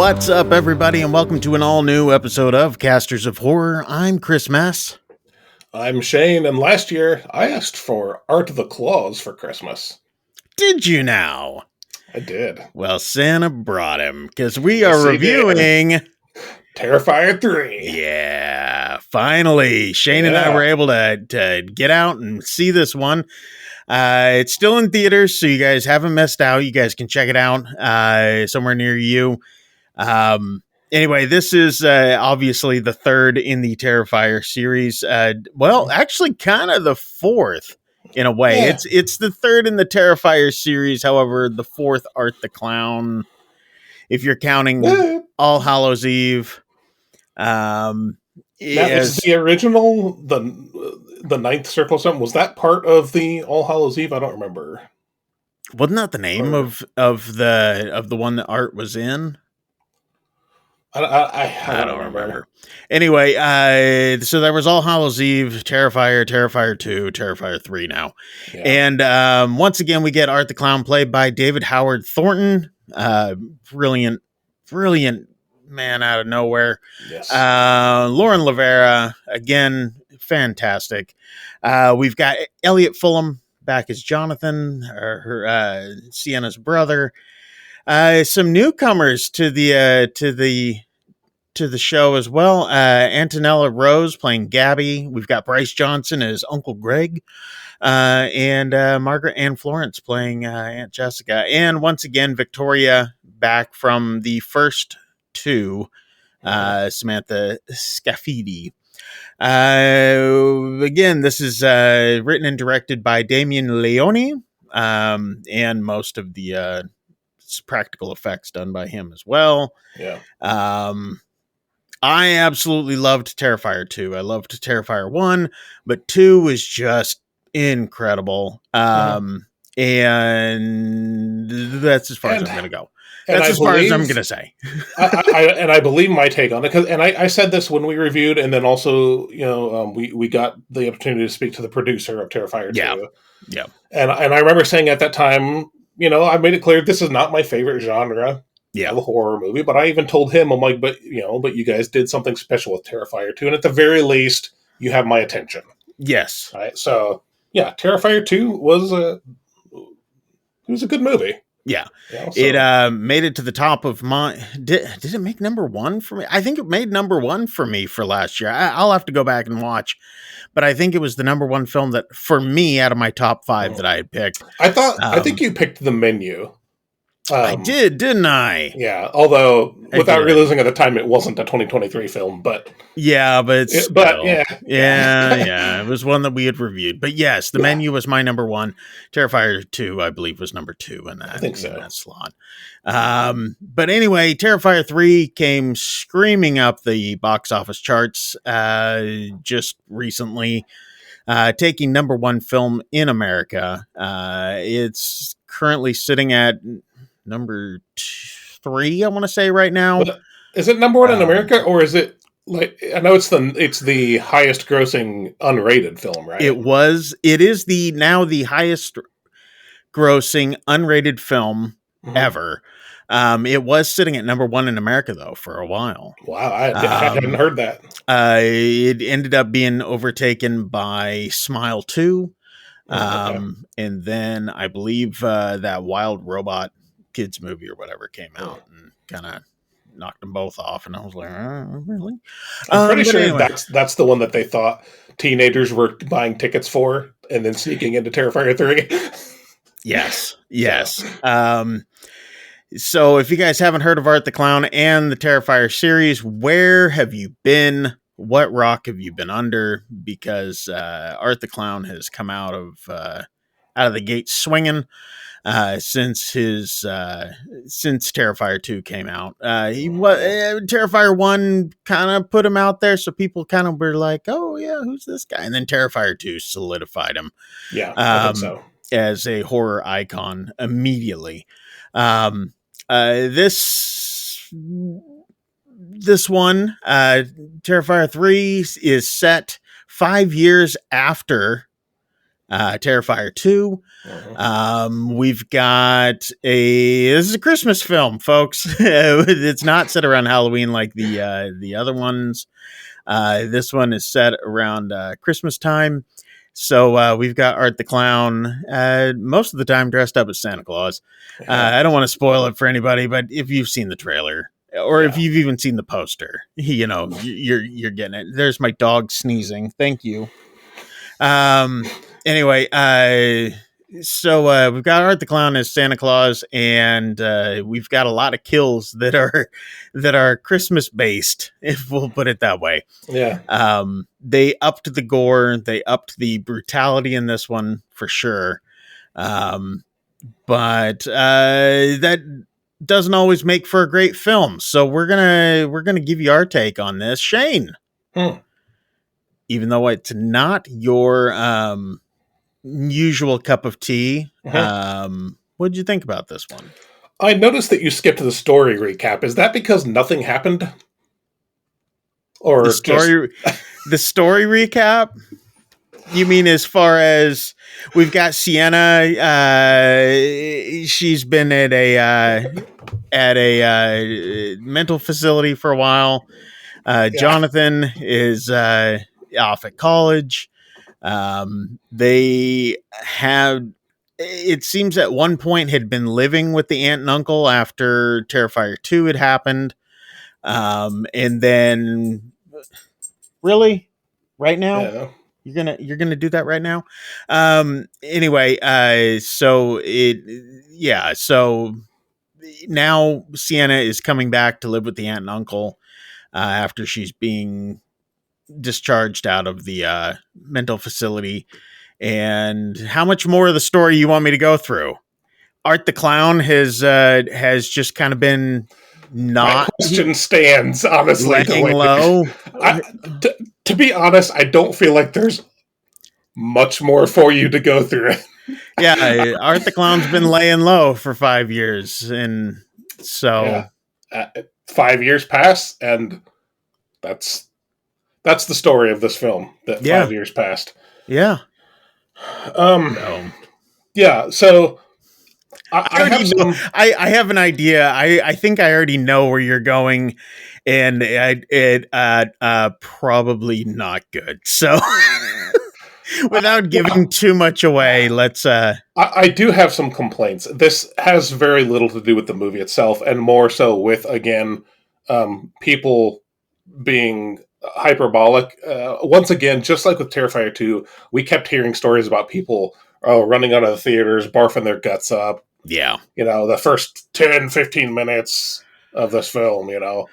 What's up, everybody, and welcome to an all-new episode of Casters of Horror. I'm Chris Mess. I'm Shane, and last year I asked for Art of the Claws for Christmas. Did you now? I did. Well, Santa brought him, because we Yes, are he did. reviewing... Terrifier 3. Yeah, finally. Shane and I were able to get out and see this one. It's still in theaters, so you guys haven't missed out. You guys can check it out somewhere near you. Anyway, this is obviously the third in the Terrifier series. Actually, kind of the fourth in a way. Yeah. It's the third in the Terrifier series. However, the fourth, Art the Clown, if you're counting All Hallows Eve. Is the original the Ninth Circle something? Was that part of the All Hallows Eve? I don't remember. Wasn't that the name of the one that Art was in? I don't remember. Anyway, so there was All Hallows Eve, Terrifier, Terrifier 2, Terrifier 3 now. Yeah. And once again, we get Art the Clown played by David Howard Thornton. Brilliant man out of nowhere. Yes. Lauren Lavera, again, fantastic. We've got Elliot Fulham back as Jonathan, Sienna's brother. Some newcomers to the show as well. Antonella Rose playing Gabby. We've got Bryce Johnson as Uncle Greg, and Margaret Ann Florence playing Aunt Jessica. And once again, Victoria back from the first two, Samantha Scafidi. Again, this is written and directed by Damien Leone, and most of the practical effects done by him as well. Yeah. I absolutely loved Terrifier 2. I loved Terrifier 1, but 2 was just incredible. And that's as far as I'm going to go. That's as far as I'm going to say. I believe my take on it, and I said this when we reviewed, and then also, we got the opportunity to speak to the producer of Terrifier 2. Yeah. And I remember saying at that time, I made it clear this is not my favorite genre of a horror movie, but I even told him, I'm like, but you guys did something special with Terrifier 2, and at the very least, you have my attention. Yes. Right. So, yeah, Terrifier 2 was a good movie. Yeah. It made it to the top of my... Did it make number one for me? I think it made number one for me for last year. I'll have to go back and watch. But I think it was the number one film that, for me, out of my top five that I had picked. I think you picked The Menu. I did, didn't I? Yeah, although without realizing at the time it wasn't a 2023 film, but... Yeah, but yeah. Yeah, it was one that we had reviewed. But yes, The Menu was my number one. Terrifier 2, I believe, was number 2 in that, I think so. In that slot. But anyway, Terrifier 3 came screaming up the box office charts just recently, taking number one film in America. It's currently sitting at number 3, I want to say right now. Is it number one in America, or is it like, I know it's the highest grossing unrated film, right? It is now the highest grossing unrated film ever. It was sitting at number 1 in America though for a while. Wow, I hadn't heard that. It ended up being overtaken by Smile 2. And then I believe that Wild Robot kids movie or whatever came out and kind of knocked them both off, and I was like, really? I'm pretty sure that's the one that they thought teenagers were buying tickets for and then sneaking into Terrifier 3. Yes. So if you guys haven't heard of Art the Clown and the Terrifier series, where have you been? What rock have you been under? Because Art the Clown has come out of the gate swinging since Terrifier 2 came out. Terrifier 1 kind of put him out there, so people kind of were like, "Oh yeah, who's this guy?" And then Terrifier 2 solidified him. Yeah, I think so. As a horror icon immediately. This one, Terrifier 3, is set 5 years after Terrifier 2. Mhm. We've got this is a Christmas film, folks. It's not set around Halloween like the other ones. This one is set around Christmas time. So we've got Art the Clown, most of the time dressed up as Santa Claus. Yeah. I don't want to spoil it for anybody, but if you've seen the trailer or if Yeah. you've even seen the poster, you're getting it. There's my dog sneezing. Thank you. Anyway, so we've got Art the Clown as Santa Claus, and we've got a lot of kills that are Christmas based, if we'll put it that way. Yeah. They upped the gore, they upped the brutality in this one for sure. But that doesn't always make for a great film. So we're gonna give you our take on this, Shane. Hmm. Even though it's not your usual cup of tea, what did you think about this one? I noticed that you skipped the story recap. Is that because nothing happened, or The just story, the story recap. You mean as far as we've got Sienna? She's been at a mental facility for a while. yeah, Jonathan is off at college. They have, it seems at one point, had been living with the aunt and uncle after Terrifier 2 had happened. And then, really? Right now? yeah, You're gonna do that right now? Anyway, so now Sienna is coming back to live with the aunt and uncle after she's being discharged out of the mental facility. And how much more of the story you want me to go through? Art the Clown has just kind of been my not question stands. Honestly, the laying way low. I, to be honest, I don't feel like there's much more for you to go through. Yeah, Art the Clown's been laying low for 5 years, and so Yeah, 5 years pass, and that's the story of this film. That yeah, 5 years passed. yeah. Um, So yeah. So I I have already know. some. I have an idea. I think I already know where you're going, and it probably not good. So without Well, giving too much away, let's I do have some complaints. This has very little to do with the movie itself, and more so with again people being hyperbolic. Once again, just like with Terrifier 2, we kept hearing stories about people running out of the theaters, barfing their guts up. yeah. The first 10, 15 minutes of this film, the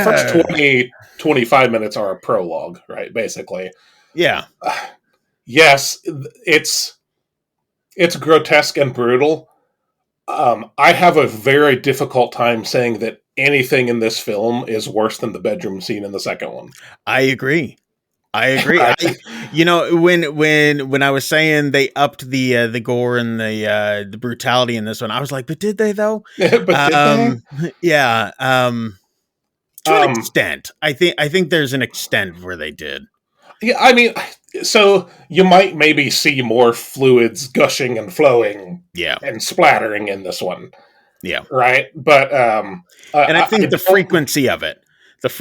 first Yeah. 20, 25 minutes are a prologue, right? Basically. Yeah. Yes, it's grotesque and brutal. I have a very difficult time saying that anything in this film is worse than the bedroom scene in the second one. I agree. I agree. Right? When I was saying they upped the gore and the brutality in this one, I was like, but did they though? But did they? Yeah. To an Um, extent, I think there's an extent where they did. yeah, I mean, so you might maybe see more fluids gushing and flowing Yeah. and splattering in this one, Yeah. right? But And I I think the don't. frequency of it as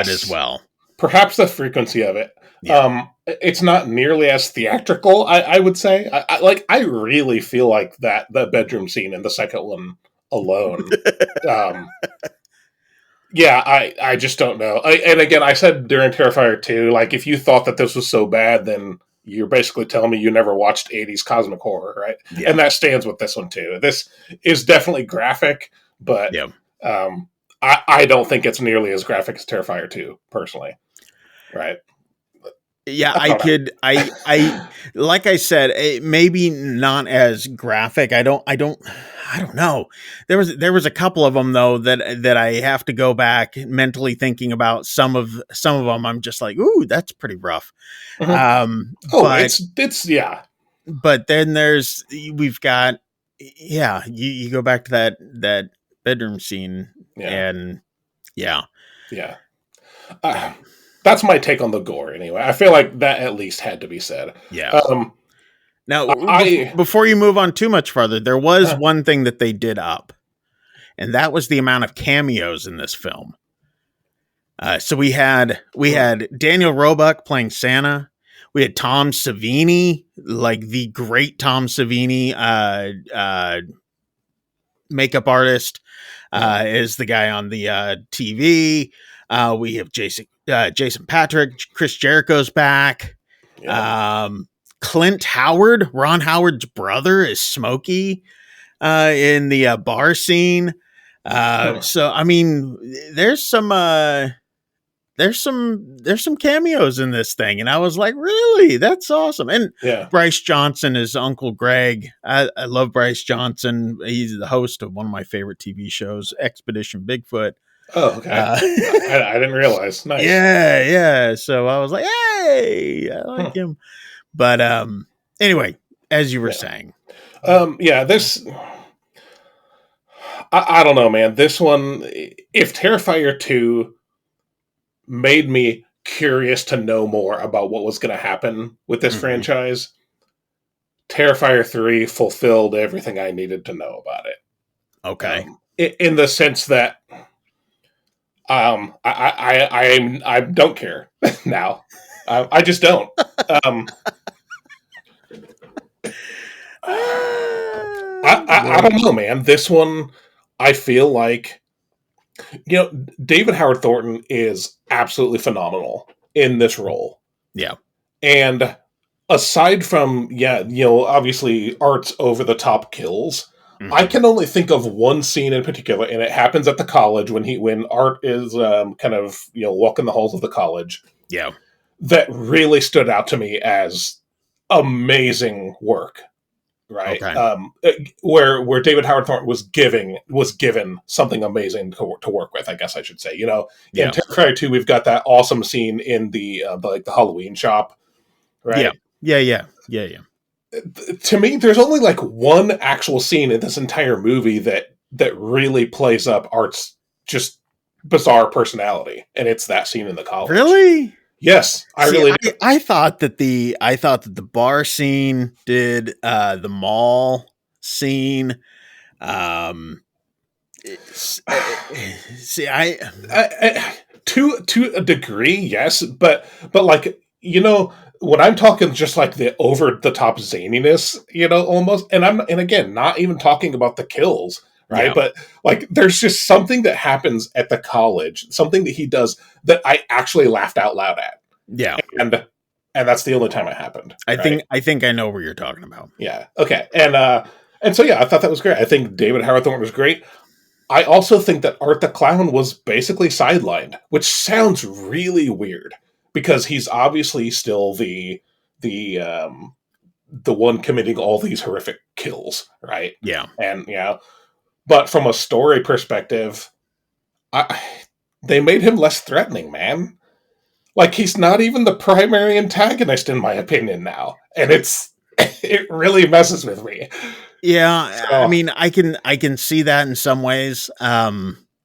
Yes, well. perhaps the frequency of it. Yeah. It's not nearly as theatrical. I would say. I really feel like that the bedroom scene in the second one alone. Um, yeah, I just don't know. And again, I said during Terrifier 2, like if you thought that this was so bad, then you're basically telling me you never watched 80s cosmic horror, right? Yeah. And that stands with this one too. This is definitely graphic, but Yeah. I don't think it's nearly as graphic as Terrifier 2, personally. Right? Yeah, I I don't know. could. Like I said, maybe not as graphic. I don't know. There was a couple of them though that I have to go back mentally thinking about. Some of them, I'm just like, ooh, that's pretty rough. Mhm. Oh, But it's yeah, then we've got, yeah. You go back to that bedroom scene, yeah, and yeah, yeah. uh, That's my take on the gore. Anyway, I feel like that at least had to be said. yeah, Um, Now, I before you move on too much farther, there was one thing that they did up, and that was the amount of cameos in this film. So we had Daniel Roebuck playing Santa. We had Tom Savini, like the great Tom Savini, makeup artist, is the guy on the TV. We have Jason Patrick, Chris Jericho's back. yeah. Clint Howard, Ron Howard's brother, is Smokey in the bar scene. So I mean, there's some cameos in this thing, and I was like, really, that's awesome. And Yeah. Bryce Johnson is Uncle Greg. I love Bryce Johnson. He's the host of one of my favorite TV shows, Expedition Bigfoot. Oh, okay. I didn't realize. Nice. Yeah. So I was like, hey, I like him. But anyway, as you were saying, this. I don't know, man. This one, if Terrifier 2 made me curious to know more about what was going to happen with this franchise, Terrifier 3 fulfilled everything I needed to know about it. Okay. In the sense that I don't care now. I just don't. I don't know, man. This one, I feel like, David Howard Thornton is absolutely phenomenal in this role. Yeah. And aside from, obviously Art's over-the-top kills, I can only think of one scene in particular, and it happens at the college when Art is kind of, walking the halls of the college. Yeah. That really stood out to me as amazing work. Right. Okay. Where David Howard Thornton was given something amazing to work with, I guess I should say. In Terrifier 2, we've got that awesome scene in the Halloween shop. Right. Yeah. To me, there's only like one actual scene in this entire movie that really plays up Art's just bizarre personality, and it's that scene in the college. Really? Yes, I thought that the bar scene did, the mall scene. To a degree, yes, but like, when I'm talking just like the over the top zaniness, almost, and again not even talking about the kills. Right. Yeah. But like, there's just something that happens at the college, something that he does that I actually laughed out loud at. Yeah. And that's the only time it happened. I think I know where you're talking about. Yeah. Okay. And so, yeah, I thought that was great. I think David Howard Thornton was great. I also think that Art the Clown was basically sidelined, which sounds really weird because he's obviously still the one committing all these horrific kills. Right. Yeah. And, but from a story perspective, they made him less threatening, man. Like, he's not even the primary antagonist, in my opinion, now. And it really messes with me. Yeah, so, I mean, I can see that in some ways. Continue.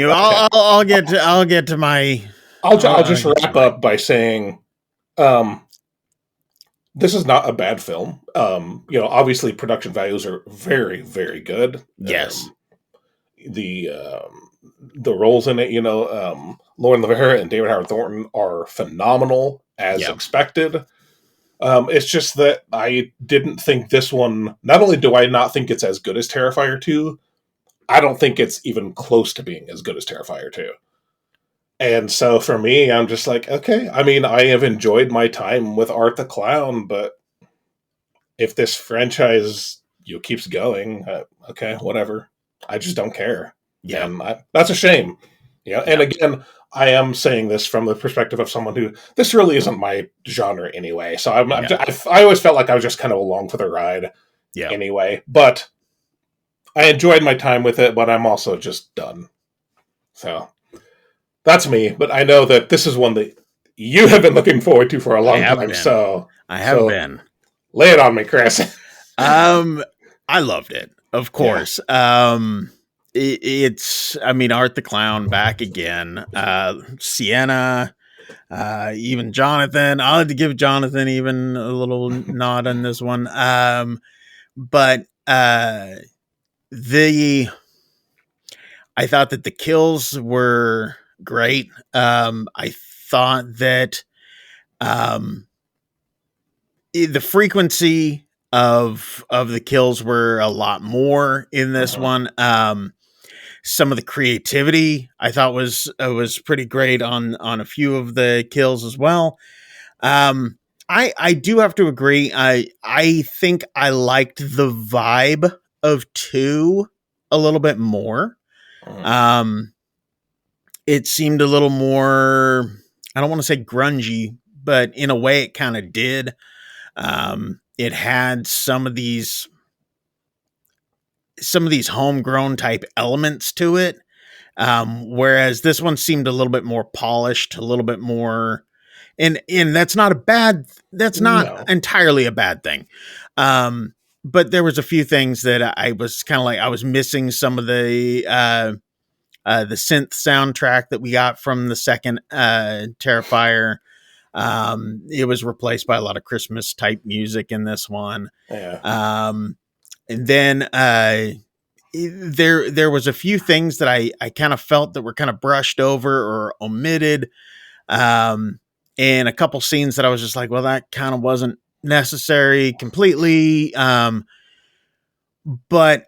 Okay. I'll get to my. I'll just wrap up by saying, this is not a bad film. Obviously production values are very, very good. Yes. The roles in it, Lauren Lavera and David Howard Thornton are phenomenal, as expected. It's just that I didn't think this one, not only do I not think it's as good as Terrifier 2, I don't think it's even close to being as good as Terrifier 2. And so for me, I'm just like, okay, I mean, I have enjoyed my time with Art the Clown, but if this franchise keeps going, okay, whatever. I just don't care. Yeah. And that's a shame. And again, I am saying this from the perspective of someone who, this really isn't my genre anyway. So I always felt like I was just kind of along for the ride anyway. But I enjoyed my time with it, but I'm also just done. So that's me, but I know that this is one that you have been looking forward to for a long time. So I have been. Lay it on me, Chris. I loved it, of course. Yeah. it's, I mean, Art the Clown back again. Sienna, even Jonathan. I'll have to give Jonathan even a little nod on this one. But the I thought that the kills were great. I thought that um, the frequency of the kills were a lot more in this one. Some of the creativity I thought was pretty great on a few of the kills as well. I do have to agree. I think I liked the vibe of 2 a little bit more. Um, it seemed a little more, I don't want to say grungy, but in a way it kind of did. It had some of these homegrown type elements to it. Whereas this one seemed a little bit more polished, a little bit more, and that's not No. entirely a bad thing. But there was a few things that I was kind of like, I was missing some of the synth soundtrack that we got from the second Terrifier. It was replaced by a lot of Christmas type music in this one. Yeah. And then there was a few things that I kind of felt that were kind of brushed over or omitted. And a couple scenes that I was just like, well, that kind of wasn't necessary completely. But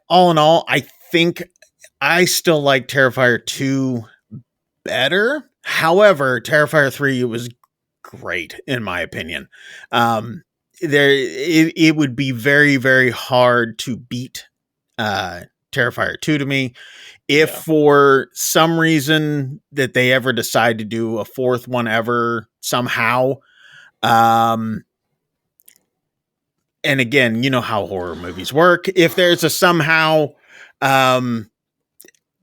all in all, I think I still like Terrifier 2 better. However, Terrifier 3 was great in my opinion. It would be very, very hard to beat Terrifier 2 to me. If for some reason that they ever decide to do a fourth one ever somehow, and again, you know how horror movies work. If there's a somehow,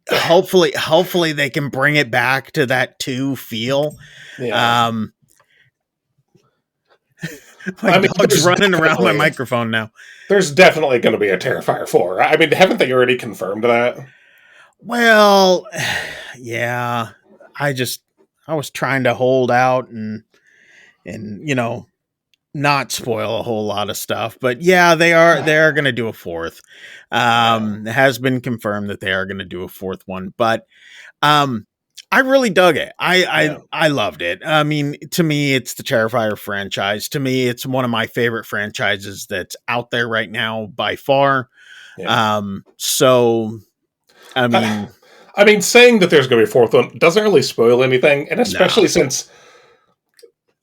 hopefully they can bring it back to that 2 feel. Yeah. My dog's running around my microphone now. There's definitely going to be a Terrifier 4. I mean, haven't they already confirmed that? Well, yeah. I was trying to hold out and not spoil a whole lot of stuff, but yeah, they are going to do a fourth. It has been confirmed that they are going to do a fourth one, but I really dug it. I loved it. I mean, to me, it's the Terrifier franchise. To me, it's one of my favorite franchises that's out there right now by far. So, I mean, saying that there's going to be a fourth one doesn't really spoil anything, and especially since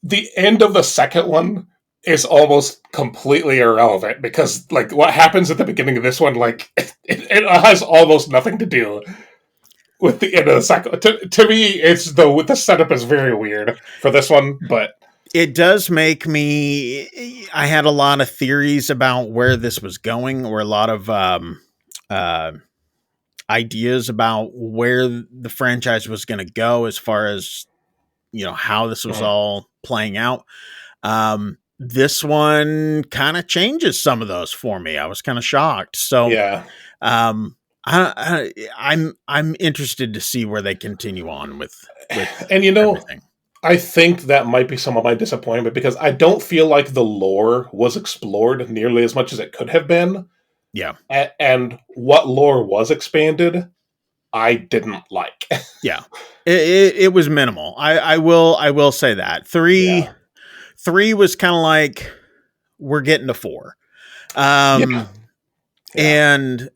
the end of the second one is almost completely irrelevant because, like, what happens at the beginning of this one, like, it has almost nothing to do with the end of the second. To me, it's the setup is very weird for this one, but it does make me. I had a lot of theories about where this was going, or a lot of ideas about where the franchise was going to go, as far as how this was all playing out. This one kind of changes some of those for me. I was kind of shocked. So yeah. I'm interested to see where they continue on with and everything. I think that might be some of my disappointment because I don't feel like the lore was explored nearly as much as it could have been. Yeah. And what lore was expanded, I didn't like. Yeah. It was minimal. I will say that. 3 was kind of like, we're getting to 4. And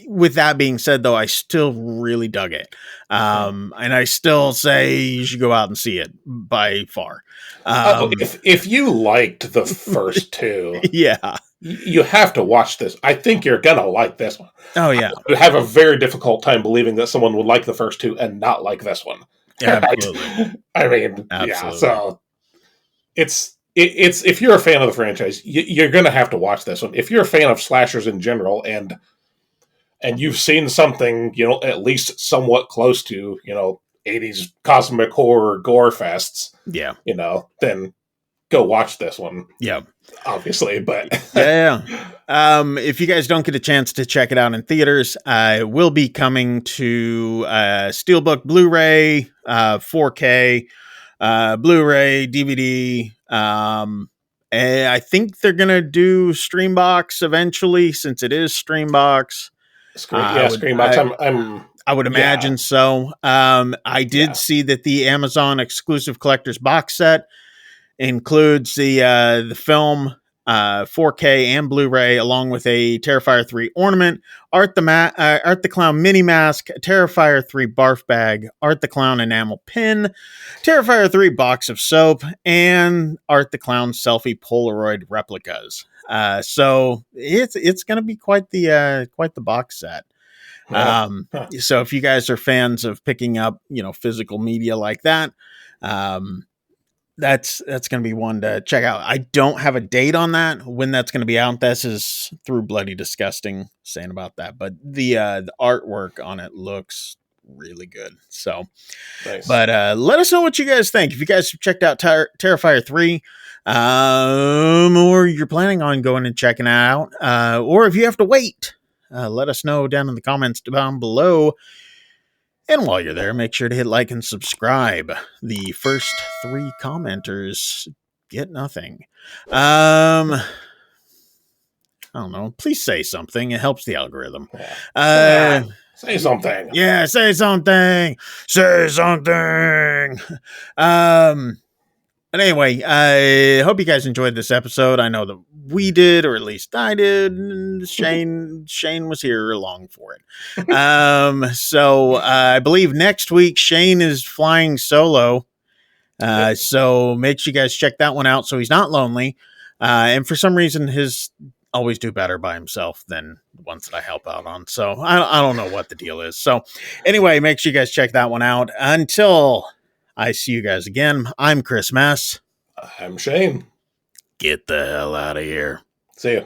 with that being said, though, I still really dug it. And I still say you should go out and see it by far. If you liked the first 2, yeah, you have to watch this. I think you're gonna like this one. Oh yeah, I would have a very difficult time believing that someone would like the first 2 and not like this one. Absolutely. I mean, absolutely. Yeah. So it's if you're a fan of the franchise, you're gonna have to watch this one. If you're a fan of slashers in general, and you've seen something, at least somewhat close to, 80s cosmic horror gore fests, yeah, then go watch this one. Yeah. Obviously, but yeah. If you guys don't get a chance to check it out in theaters, it will be coming to Steelbook, Blu-ray, 4K, Blu-ray, DVD. And I think they're gonna do Streambox eventually, since it is Streambox. Screenbox. I would imagine so. I did see that the Amazon exclusive collector's box set includes the film, 4K and Blu-ray, along with a Terrifier 3 ornament, Art the Clown mini mask, Terrifier 3 barf bag, Art the Clown enamel pin, Terrifier 3 box of soap, and Art the Clown selfie Polaroid replicas. So it's going to be quite the box set. So if you guys are fans of picking up, physical media like that, that's going to be one to check out. I don't have a date on that, when that's going to be out. This is through Bloody Disgusting saying about that, but the artwork on it looks really good. So, nice. But let us know what you guys think. If you guys have checked out Terrifier 3, or you're planning on going and checking it out, or if you have to wait, let us know down in the comments down below. And while you're there, make sure to hit like and subscribe. The first 3 commenters get nothing. I don't know. Please say something. It helps the algorithm. Say something. Yeah, say something. Say something. But anyway, I hope you guys enjoyed this episode. I know that we did, or at least I did. Shane was here along for it. So I believe next week Shane is flying solo. So make sure you guys check that one out, so he's not lonely. And for some reason, his always do better by himself than the ones that I help out on. So I don't know what the deal is. So anyway, make sure you guys check that one out. Until I see you guys again, I'm Chris Mess. I'm Shane. Get the hell out of here. See ya.